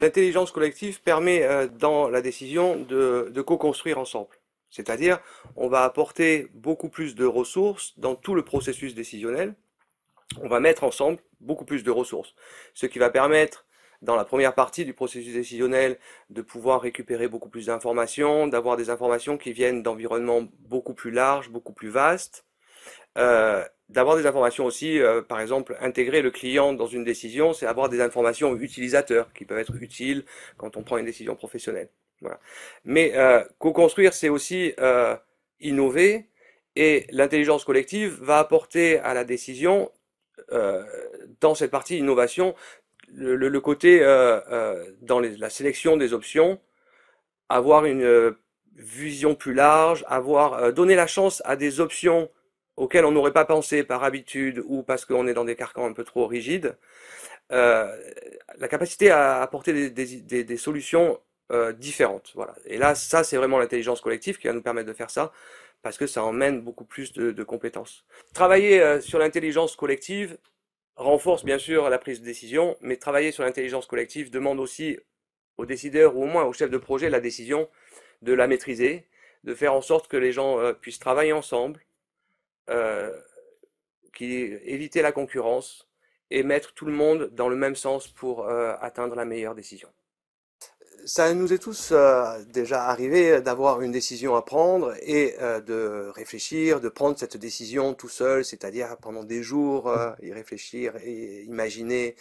L'intelligence collective permet dans la décision de co-construire ensemble. C'est-à-dire, on va apporter beaucoup plus de ressources dans tout le processus décisionnel. On va mettre ensemble beaucoup plus de ressources. Ce qui va permettre, dans la première partie du processus décisionnel, de pouvoir récupérer beaucoup plus d'informations, d'avoir des informations qui viennent d'environnements beaucoup plus larges, beaucoup plus vastes, d'avoir des informations aussi, par exemple, intégrer le client dans une décision, c'est avoir des informations utilisateurs qui peuvent être utiles quand on prend une décision professionnelle. Voilà. Mais co-construire, c'est aussi innover, et l'intelligence collective va apporter à la décision, euh, dans cette partie innovation, le côté dans la sélection des options, avoir une vision plus large, avoir donné la chance à des options auxquelles on n'aurait pas pensé par habitude ou parce qu'on est dans des carcans un peu trop rigides, euh, la capacité à apporter des solutions différentes. Voilà. Et là, ça, c'est vraiment l'intelligence collective qui va nous permettre de faire ça, parce que ça emmène beaucoup plus de compétences. Travailler sur l'intelligence collective renforce bien sûr la prise de décision, mais travailler sur l'intelligence collective demande aussi aux décideurs ou au moins aux chefs de projet la décision de la maîtriser, de faire en sorte que les gens puissent travailler ensemble, euh, éviter la concurrence et mettre tout le monde dans le même sens pour atteindre la meilleure décision. Ça nous est tous déjà arrivé d'avoir une décision à prendre et de réfléchir, de prendre cette décision tout seul, c'est-à-dire pendant des jours, y réfléchir et imaginer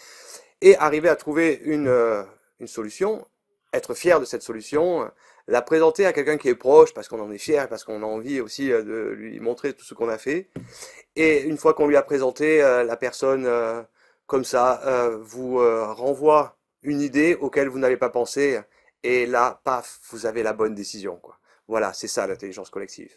et arriver à trouver une solution, être fier de cette solution, la présenter à quelqu'un qui est proche parce qu'on en est fier, parce qu'on a envie aussi de lui montrer tout ce qu'on a fait. Et une fois qu'on lui a présenté, la personne comme ça vous renvoie une idée auquel vous n'avez pas pensé et là, paf, vous avez la bonne décision, quoi. Voilà, c'est ça l'intelligence collective.